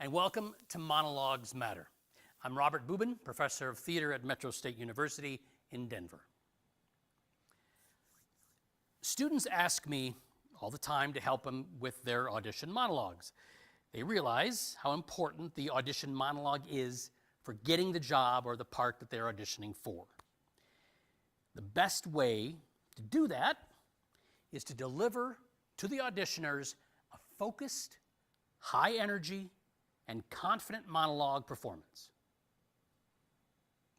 and welcome to Monologues Matter. I'm Robert Bubon, professor of theater at Metro State University in Denver. Students ask me all the time to help them with their audition monologues. They realize how important the audition monologue is for getting the job or the part that they're auditioning for. The best way to do that is to deliver to the auditioners a focused, high energy, and confident monologue performance.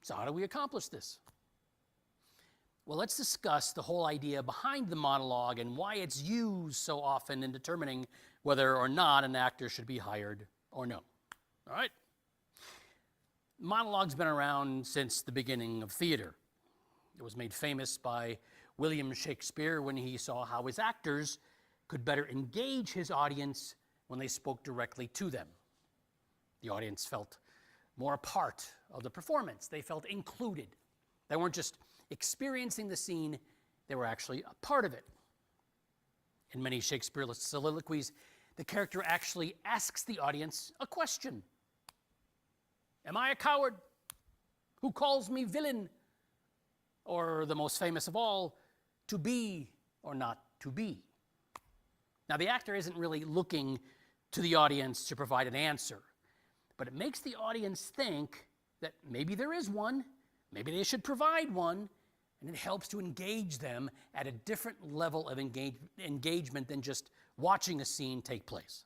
So how do we accomplish this? Well, let's discuss the whole idea behind the monologue and why it's used so often in determining whether or not an actor should be hired or no. All right? Monologue's been around since the beginning of theater. It was made famous by William Shakespeare when he saw how his actors could better engage his audience when they spoke directly to them. The audience felt more a part of the performance. They felt included. They weren't just experiencing the scene, they were actually a part of it. In many Shakespeare soliloquies, the character actually asks the audience a question. Am I a coward? Who calls me villain? Or the most famous of all, to be or not to be? Now, the actor isn't really looking to the audience to provide an answer, but it makes the audience think that maybe there is one, maybe they should provide one, and it helps to engage them at a different level of engagement than just watching a scene take place.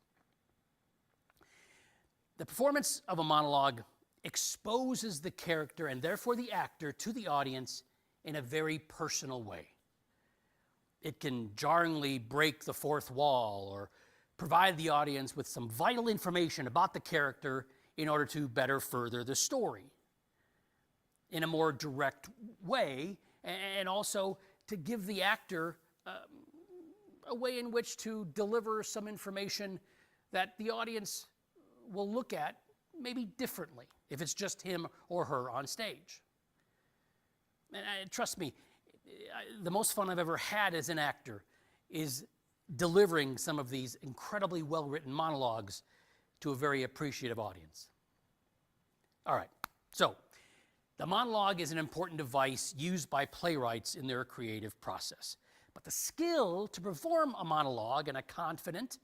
The performance of a monologue exposes the character and therefore the actor to the audience in a very personal way. It can jarringly break the fourth wall or provide the audience with some vital information about the character in order to better further the story in a more direct way, and also to give the actor a way in which to deliver some information that the audience will look at maybe differently if it's just him or her on stage. And trust me, the most fun I've ever had as an actor is delivering some of these incredibly well-written monologues to a very appreciative audience. All right, so the monologue is an important device used by playwrights in their creative process. But the skill to perform a monologue in a confident,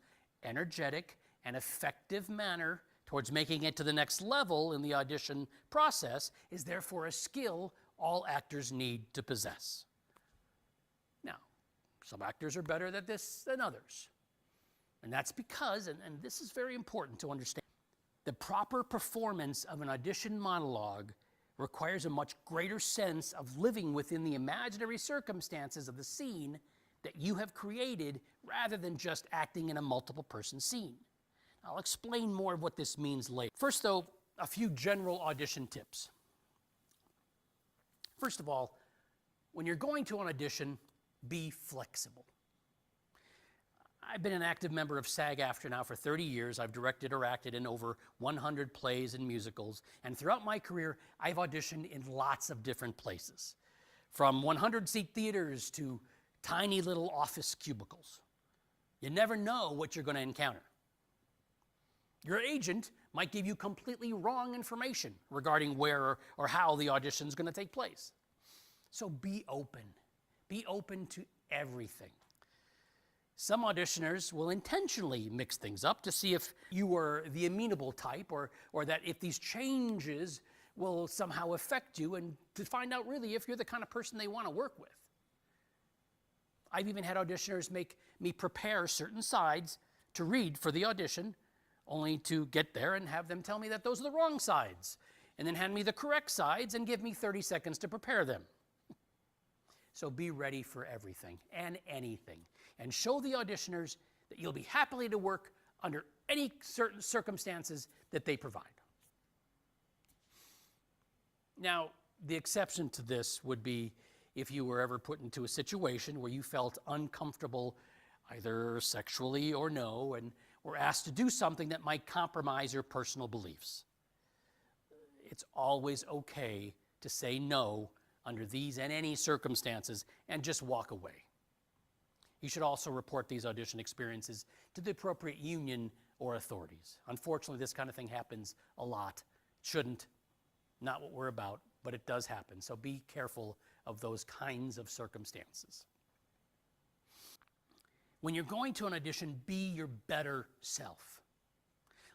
energetic, and effective manner towards making it to the next level in the audition process is therefore a skill all actors need to possess. Now, some actors are better at this than others. And that's because, and this is very important to understand, the proper performance of an audition monologue requires a much greater sense of living within the imaginary circumstances of the scene that you have created rather than just acting in a multiple person scene. I'll explain more of what this means later. First though, a few general audition tips. First of all, when you're going to an audition, be flexible. I've been an active member of SAG-AFTRA now for 30 years. I've directed or acted in over 100 plays and musicals, and throughout my career, I've auditioned in lots of different places, from 100-seat theaters to tiny little office cubicles. You never know what you're going to encounter. Your agent might give you completely wrong information regarding where or how the audition is going to take place. So be open. Be open to everything. Some auditioners will intentionally mix things up to see if you are the amenable type or that if these changes will somehow affect you and to find out really if you're the kind of person they want to work with. I've even had auditioners make me prepare certain sides to read for the audition only to get there and have them tell me that those are the wrong sides and then hand me the correct sides and give me 30 seconds to prepare them. So be ready for everything and anything, and show the auditioners that you'll be happily to work under any certain circumstances that they provide. Now, the exception to this would be if you were ever put into a situation where you felt uncomfortable, either sexually or no, and were asked to do something that might compromise your personal beliefs. It's always okay to say no under these and any circumstances and just walk away. You should also report these audition experiences to the appropriate union or authorities. Unfortunately, this kind of thing happens a lot. Shouldn't, not what we're about, but it does happen. So be careful of those kinds of circumstances. When you're going to an audition, be your better self.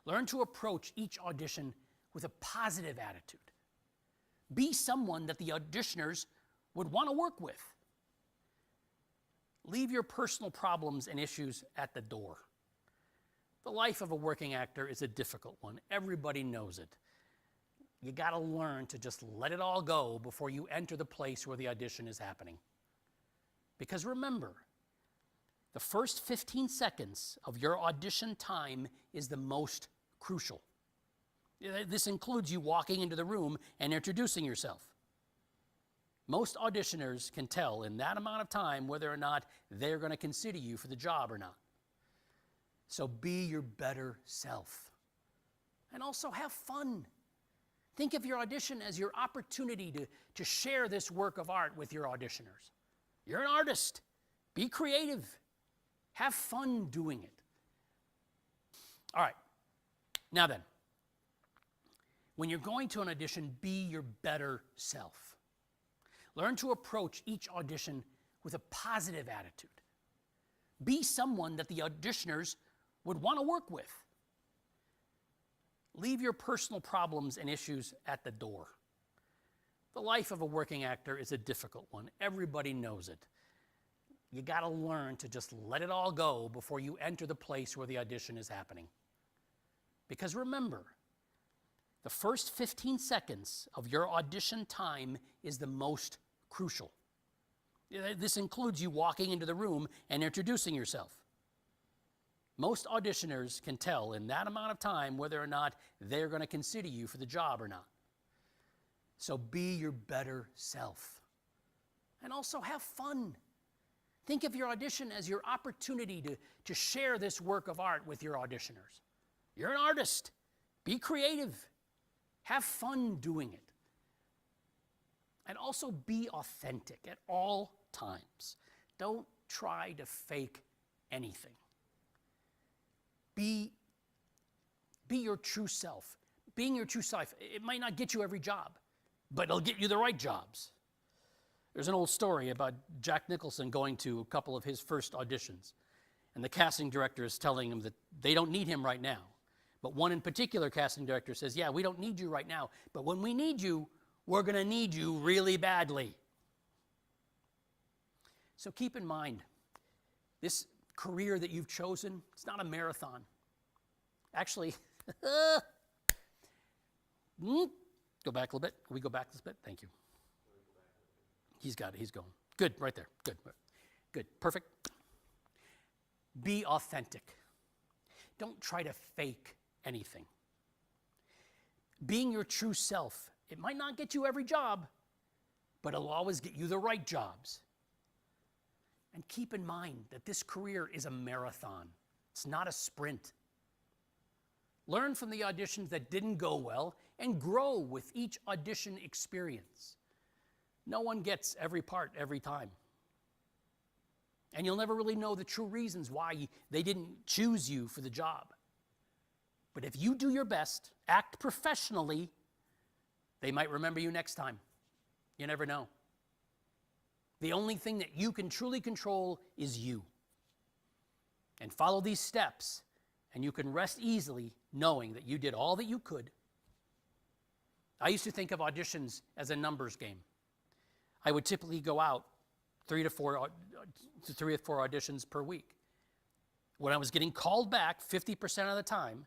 Learn to approach each audition with a positive attitude. Be someone that the auditioners would want to work with. Leave your personal problems and issues at the door. The life of a working actor is a difficult one. Everybody knows it. You got to learn to just let it all go before you enter the place where the audition is happening. Because remember, the first 15 seconds of your audition time is the most crucial. This includes you walking into the room and introducing yourself. Most auditioners can tell in that amount of time whether or not they're going to consider you for the job or not. So be your better self. And also have fun. Think of your audition as your opportunity to share this work of art with your auditioners. You're an artist. Be creative. Have fun doing it. All right. Now then, when you're going to an audition, be your better self. Learn to approach each audition with a positive attitude. Be someone that the auditioners would want to work with. Leave your personal problems and issues at the door. The life of a working actor is a difficult one. Everybody knows it. You got to learn to just let it all go before you enter the place where the audition is happening. Because remember, the first 15 seconds of your audition time is the most crucial. This includes you walking into the room and introducing yourself. Most auditioners can tell in that amount of time whether or not they're going to consider you for the job or not. So be your better self. And also have fun. Think of your audition as your opportunity to share this work of art with your auditioners. You're an artist. Be creative. Have fun doing it. And also be authentic at all times. Don't try to fake anything. Be your true self. Being your true self, it might not get you every job, but it'll get you the right jobs. There's an old story about Jack Nicholson going to a couple of his first auditions, and the casting director is telling him that they don't need him right now. But one in particular casting director says, yeah, we don't need you right now, but when we need you, we're going to need you really badly. So keep in mind, this career that you've chosen, it's not a marathon. Actually, go back a little bit. Can we go back this bit? Thank you. He's got it. He's going. Good, right there. Good. Good. Perfect. Be authentic. Don't try to fake anything. Being your true self, it might not get you every job, but it'll always get you the right jobs. And keep in mind that this career is a marathon. It's not a sprint. Learn from the auditions that didn't go well and grow with each audition experience. No one gets every part every time. And you'll never really know the true reasons why they didn't choose you for the job. But if you do your best, act professionally, they might remember you next time. You never know. The only thing that you can truly control is you. And follow these steps, and you can rest easily knowing that you did all that you could. I used to think of auditions as a numbers game. I would typically go out 3 to 4 auditions per week. When I was getting called back 50% of the time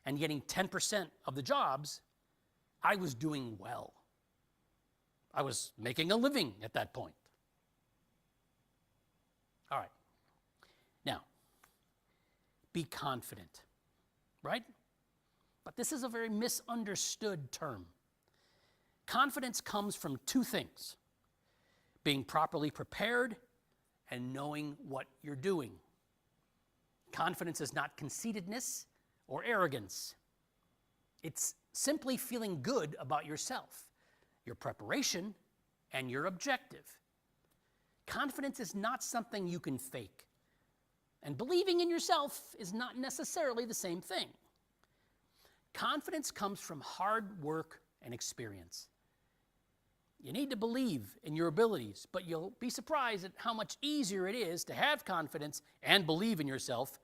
and getting 10% of the jobs, I was doing well. I was making a living at that point. All right. Now, be confident, right? But this is a very misunderstood term. Confidence comes from two things: being properly prepared and knowing what you're doing. Confidence is not conceitedness or arrogance. It's simply feeling good about yourself, your preparation, and your objective. Confidence is not something you can fake. And believing in yourself is not necessarily the same thing. Confidence comes from hard work and experience. You need to believe in your abilities, but you'll be surprised at how much easier it is to have confidence and believe in yourself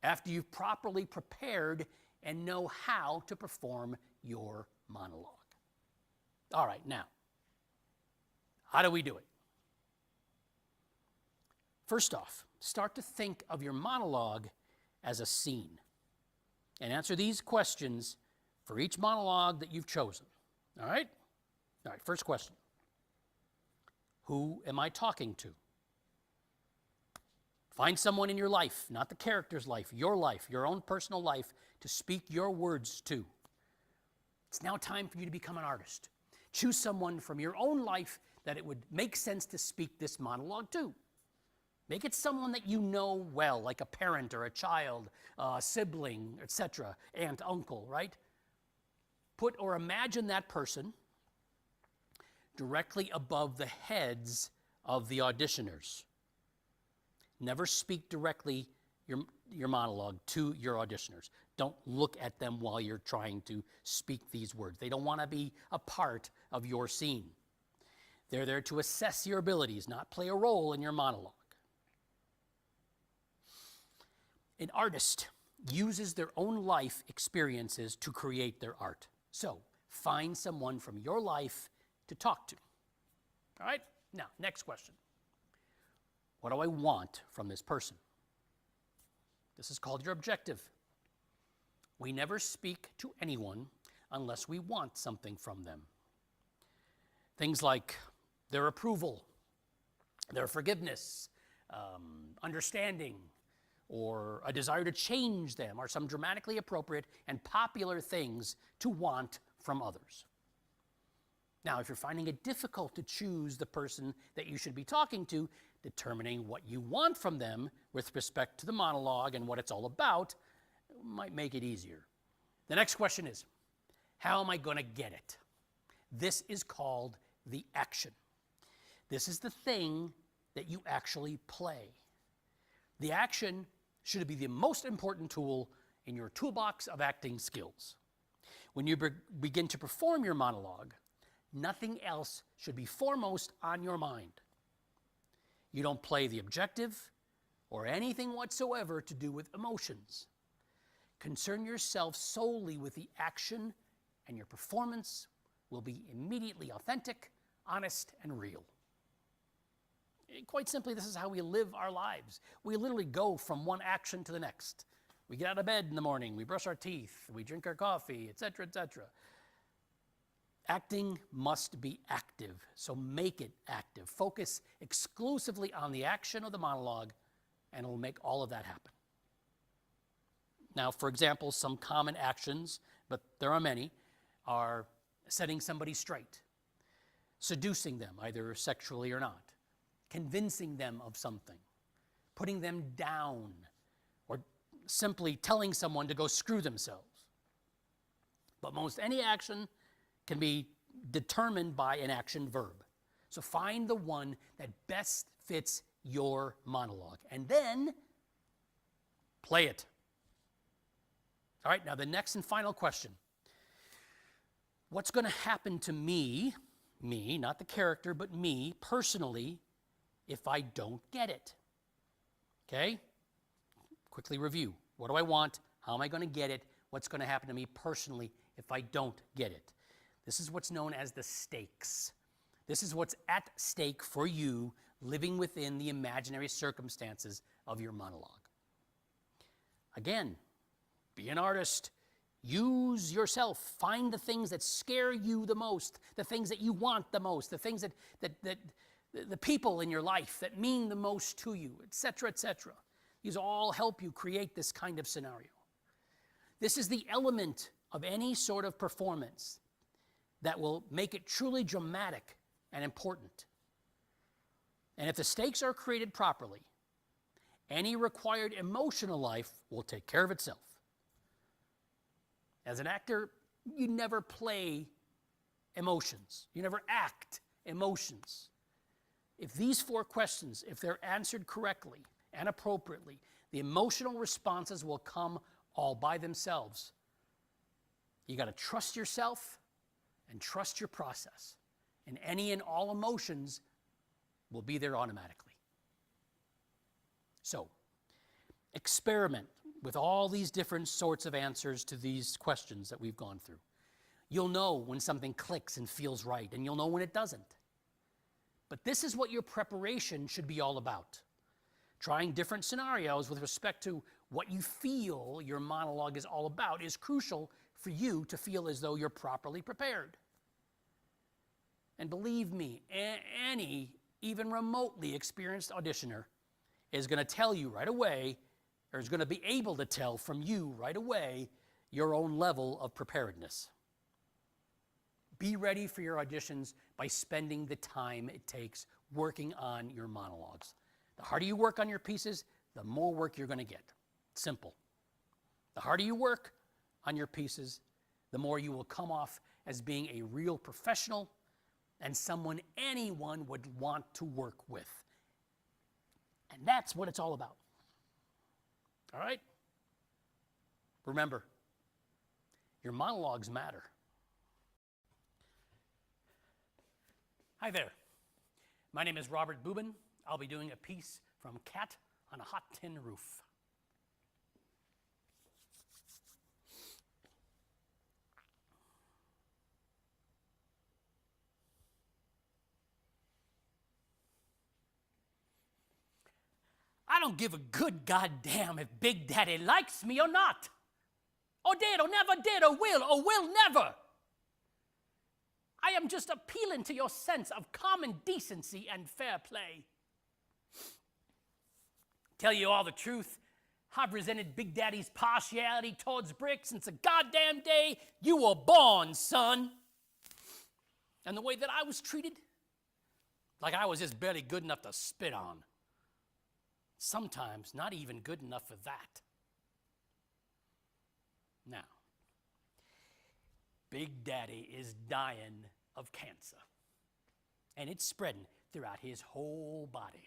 after you've properly prepared and know how to perform your monologue. All right, now, how do we do it? First off, start to think of your monologue as a scene and answer these questions for each monologue that you've chosen. All right? All right, first question. Who am I talking to? Find someone in your life, not the character's life, your own personal life, to speak your words to. It's now time for you to become an artist. Choose someone from your own life that it would make sense to speak this monologue to. Make it someone that you know well, like a parent or a child, a sibling, etc., aunt, uncle, right? Put or imagine that person directly above the heads of the auditioners. Never speak directly your monologue to your auditioners. Don't look at them while you're trying to speak these words. They don't want to be a part of your scene. They're there to assess your abilities, not play a role in your monologue. An artist uses their own life experiences to create their art. So, find someone from your life to talk to. All right? Now, next question. What do I want from this person? This is called your objective. We never speak to anyone unless we want something from them. Things like their approval, their forgiveness, understanding, or a desire to change them are some dramatically appropriate and popular things to want from others. Now, if you're finding it difficult to choose the person that you should be talking to, determining what you want from them with respect to the monologue and what it's all about might make it easier. The next question is, how am I going to get it? This is called the action. This is the thing that you actually play. The action should be the most important tool in your toolbox of acting skills. When you begin to perform your monologue, nothing else should be foremost on your mind. You don't play the objective or anything whatsoever to do with emotions. Concern yourself solely with the action, and your performance will be immediately authentic, honest, and real. Quite simply, this is how we live our lives. We literally go from one action to the next. We get out of bed in the morning, we brush our teeth, we drink our coffee, etc., etc. Acting must be active, so make it active. Focus exclusively on the action of the monologue, and it will make all of that happen. Now, for example, some common actions, but there are many, are setting somebody straight, seducing them, either sexually or not, convincing them of something, putting them down, or simply telling someone to go screw themselves. But most any action can be determined by an action verb. So find the one that best fits your monologue, and then play it. All right, now the next and final question. What's going to happen to me, not the character, but me personally, if I don't get it? Okay? Quickly review. What do I want? How am I going to get it? What's going to happen to me personally if I don't get it? This is what's known as the stakes. This is what's at stake for you living within the imaginary circumstances of your monologue. Again, be an artist. Use yourself. Find the things that scare you the most, the things that you want the most, the things that the people in your life that mean the most to you, etc., etc. These all help you create this kind of scenario. This is the element of any sort of performance that will make it truly dramatic and important. And if the stakes are created properly, any required emotional life will take care of itself. As an actor, you never play emotions. You never act emotions. If these 4 questions, if they're answered correctly and appropriately, The emotional responses will come all by themselves. You got to trust yourself and trust your process. And any and all emotions will be there automatically. So, experiment with all these different sorts of answers to these questions that we've gone through. You'll know when something clicks and feels right, and you'll know when it doesn't. But this is what your preparation should be all about. Trying different scenarios with respect to what you feel your monologue is all about is crucial for you to feel as though you're properly prepared. And believe me, any even remotely experienced auditioner is going to tell you right away, or is going to be able to tell from you right away, your own level of preparedness. Be ready for your auditions by spending the time it takes working on your monologues. The harder you work on your pieces, the more work you're going to get. Simple. The harder you work on your pieces, the more you will come off as being a real professional and someone anyone would want to work with. And that's what it's all about. All right? Remember, your monologues matter. Hi there. My name is Robert Bubon. I'll be doing a piece from Cat on a Hot Tin Roof. I don't give a good goddamn if Big Daddy likes me or not. Or did, or never did, or will never. I am just appealing to your sense of common decency and fair play. Tell you all the truth, I've resented Big Daddy's partiality towards Brick since the goddamn day you were born, son. And the way that I was treated, like I was just barely good enough to spit on. Sometimes not even good enough for that. Now, Big Daddy is dying of cancer, and it's spreading throughout his whole body.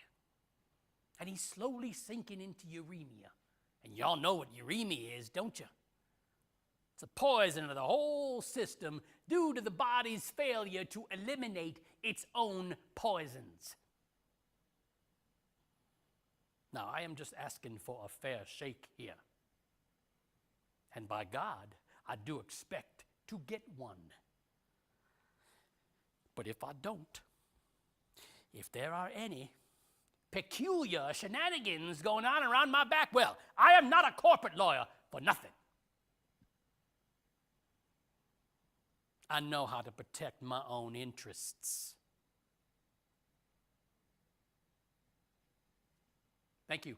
And he's slowly sinking into uremia. And y'all know what uremia is, don't you? It's a poison of the whole system due to the body's failure to eliminate its own poisons. Now, I am just asking for a fair shake here. And by God, I do expect to get one. But if I don't, if there are any peculiar shenanigans going on around my back, well, I am not a corporate lawyer for nothing. I know how to protect my own interests. Thank you.